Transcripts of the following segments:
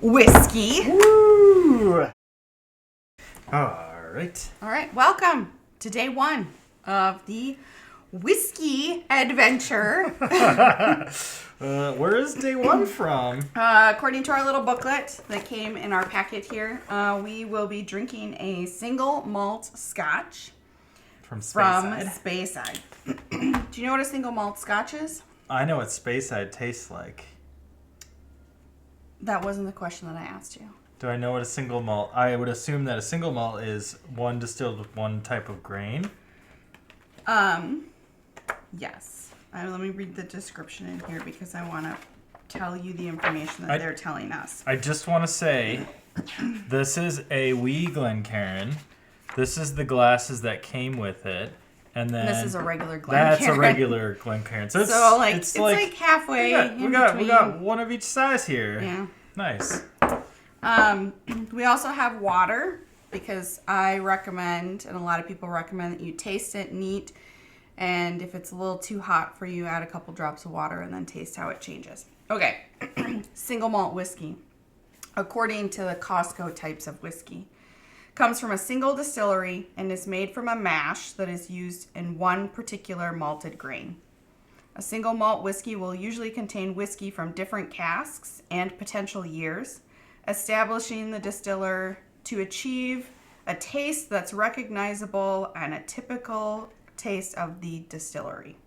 whiskey. Woo! All right. Welcome to day one of the whiskey adventure. Where is day one from? According to our little booklet that came in our packet here, we will be drinking a single malt scotch From from Speyside. Speyside. Do you know what a single malt scotch is? I know what Speyside tastes like. That wasn't the question that I asked you. Do I know what a single malt... I would assume that a single malt is one distilled with one type of grain. Yes. Let me read the description in here because I want to tell you the information that they're telling us. I just want to say, this is a wee Glencairn. This is the glasses that came with it. And then this is a regular Glencairn. That's a regular Glencairn. So it's like halfway we got one of each size here. Yeah. Nice. We also have water because I recommend, and a lot of people recommend, that you taste it neat. And if it's a little too hot for you, add a couple drops of water and then taste how it changes. Okay. Single malt whiskey, according to the Costco types of whiskey, comes from a single distillery and is made from a mash that is used in one particular malted grain. A single malt whiskey will usually contain whiskey from different casks and potential years, establishing the distiller to achieve a taste that's recognizable and a typical taste of the distillery.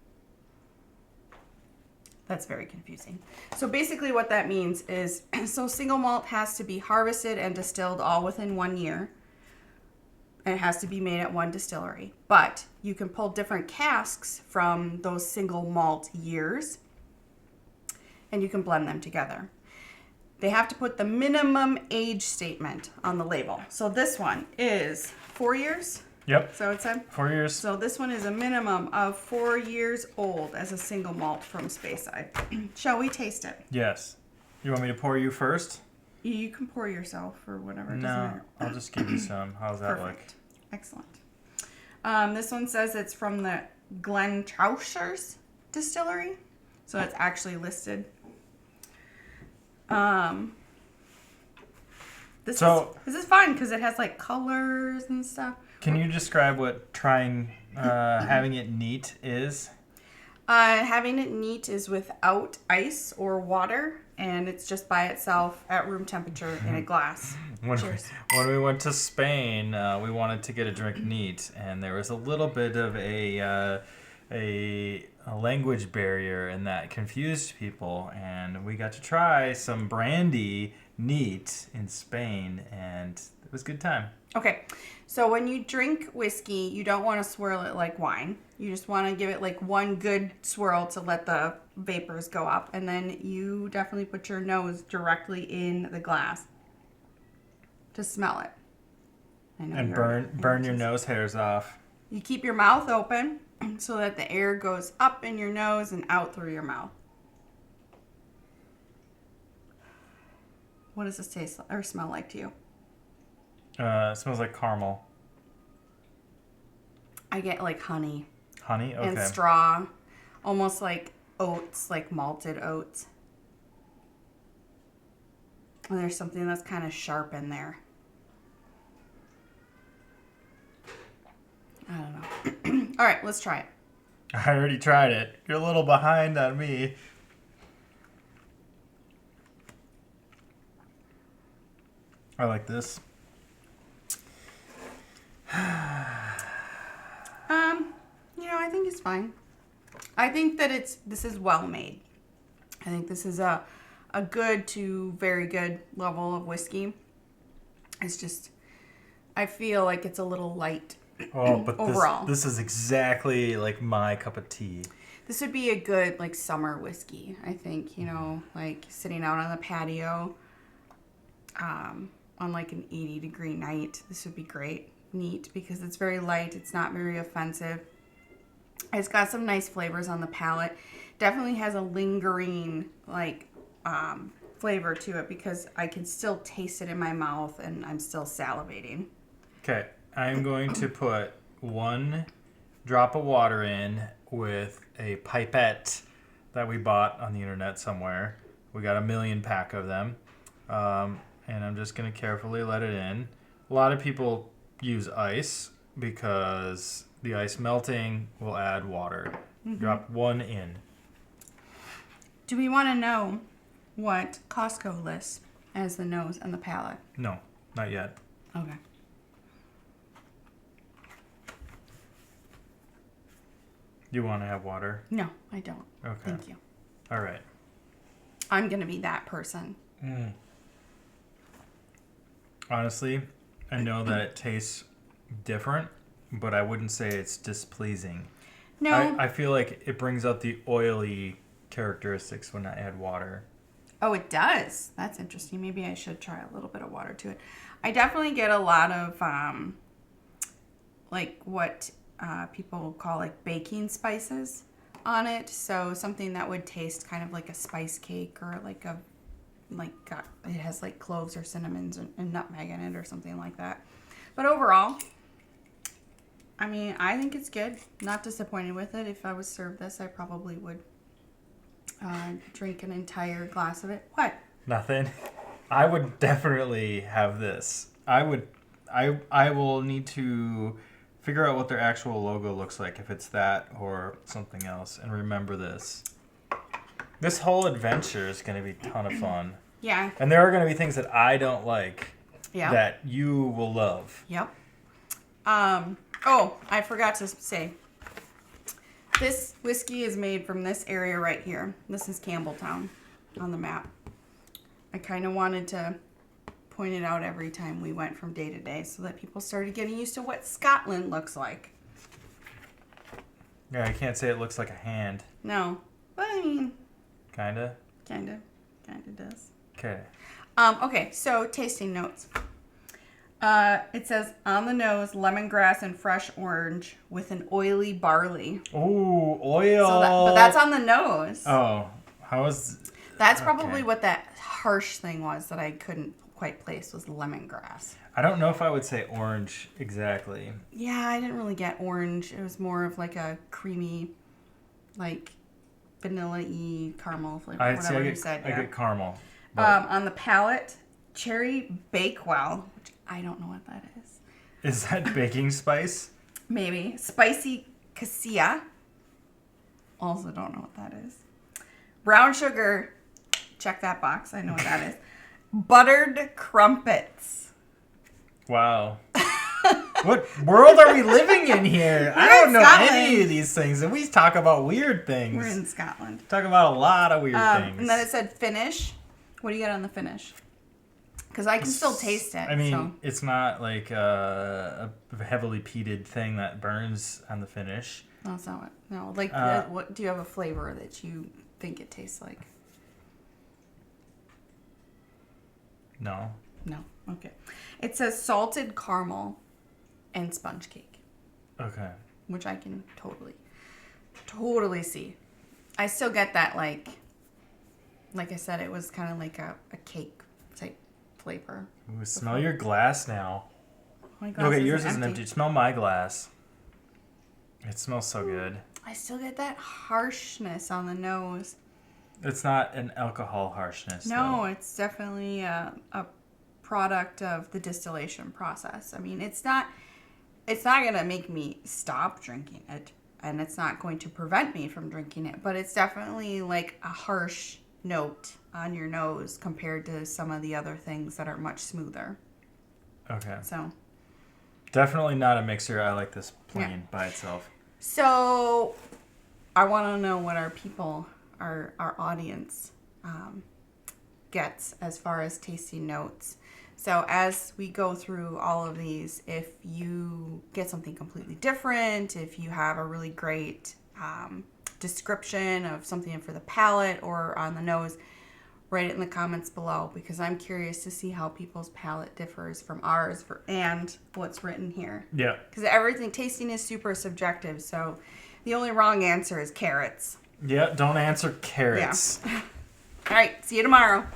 That's very confusing. So basically what that means is, single malt has to be harvested and distilled all within 1 year. And it has to be made at one distillery. But you can pull different casks from those single malt years and you can blend them together. They have to put the minimum age statement on the label. So this one is 4 years. Yep. So it said 4 years. So this one is a minimum of 4 years old as a single malt from Speyside. Shall we taste it? Yes. You want me to pour you first? You can pour yourself or whatever. It doesn't No, matter. I'll just give you some. How's that look? Perfect. Excellent. This one says it's from the Glentrousers distillery. So it's actually listed. This is fun because it has like colors and stuff. Can you describe what having it neat is? Having it neat is without ice or water, and it's just by itself at room temperature in a glass. When we went to Spain, we wanted to get a drink neat, and there was a little bit of a language barrier, and that confused people. And we got to try some brandy neat in Spain, and it was a good time. Okay, so when you drink whiskey, you don't want to swirl it like wine. You just want to give it like one good swirl to let the vapors go up. And then you definitely put your nose directly in the glass to smell it. And burn your nose hairs off. You keep your mouth open so that the air goes up in your nose and out through your mouth. What does this taste or smell like to you? It smells like caramel. I get like honey. Honey? Okay. And straw. Almost like oats, like malted oats. And there's something that's kind of sharp in there. I don't know. All right, let's try it. I already tried it. You're a little behind on me. I like this. I think it's fine. I think that this is well made. I think this is a good to very good level of whiskey. It's just, I feel like it's a little light. Oh, but overall. This is exactly like my cup of tea. This would be a good like summer whiskey, I think, like sitting out on the patio on like an 80-degree night. This would be great. Neat because it's very light. It's not very offensive. It's got some nice flavors on the palate. Definitely has a lingering like flavor to it because I can still taste it in my mouth and I'm still salivating. Okay, I'm going to put 1 drop of water in with a pipette that we bought on the internet somewhere. We got a 1,000,000 pack of them. And I'm just going to carefully let it in. A lot of people use ice because the ice melting will add water. Drop one in. Do we want to know what Costco lists as the nose and the palate? No, not yet. Okay. You want to have water? No, I don't. Okay. Thank you. All right. I'm going to be that person. Honestly, I know that it tastes different, but I wouldn't say it's displeasing. No. I feel like it brings out the oily characteristics when I add water. Oh, it does. That's interesting. Maybe I should try a little bit of water to it. I definitely get a lot of like what people call like baking spices on it. So something that would taste kind of like a spice cake or like it has like cloves or cinnamons and nutmeg in it or something like that. But overall, I mean, I think it's good. Not disappointed with it. If I was served this, I probably would drink an entire glass of it. What? Nothing. I would definitely have this. I will need to figure out what their actual logo looks like, if it's that or something else, and remember this. This whole adventure is going to be a ton of fun. Yeah. And there are going to be things that I don't like that you will love. Yep. Oh, I forgot to say. This whiskey is made from this area right here. This is Campbelltown on the map. I kind of wanted to point it out every time we went from day to day so that people started getting used to what Scotland looks like. Yeah, I can't say it looks like a hand. No, but I mean... Kinda does. Okay. Okay, so tasting notes. It says, on the nose, lemongrass and fresh orange with an oily barley. Ooh, oil. But that's on the nose. Oh, how is... That's probably what that harsh thing was that I couldn't quite place was lemongrass. I don't know if I would say orange exactly. Yeah, I didn't really get orange. It was more of like a creamy, like vanilla-y caramel flavor, whatever you said. I get caramel. On the palate, cherry bakewell, which I don't know what that is. Is that baking spice? Maybe. Spicy cassia. Also don't know what that is. Brown sugar. Check that box. I know what that is. Buttered crumpets. Wow. What world are we living in here? I don't know any of these things. And we talk about weird things. We're in Scotland. Talk about a lot of weird things. And then it said finish. What do you get on the finish? Because I can still taste it. I mean, it's not like a heavily peated thing that burns on the finish. No, it's not. No, like, what do you have a flavor that you think it tastes like? No. No. Okay. It says salted caramel and sponge cake. Okay. Which I can totally see. I still get that, like I said, it was kind of like a cake type flavor. Ooh, smell your glass now. My glass okay, yours isn't empty. Smell my glass. It smells so good. I still get that harshness on the nose. It's not an alcohol harshness. No, though. it's definitely a product of the distillation process. I mean, it's not going to make me stop drinking it, and it's not going to prevent me from drinking it, but it's definitely like a harsh note on your nose compared to some of the other things that are much smoother. Okay. So definitely not a mixer. I like this plain by itself. So I want to know what our people, our audience gets as far as tasting notes. So as we go through all of these, if you get something completely different, if you have a really great description of something for the palate or on the nose, write it in the comments below, because I'm curious to see how people's palate differs from ours and what's written here. Yeah. Because everything, tasting is super subjective, so the only wrong answer is carrots. Yeah, don't answer carrots. Yeah. All right, see you tomorrow.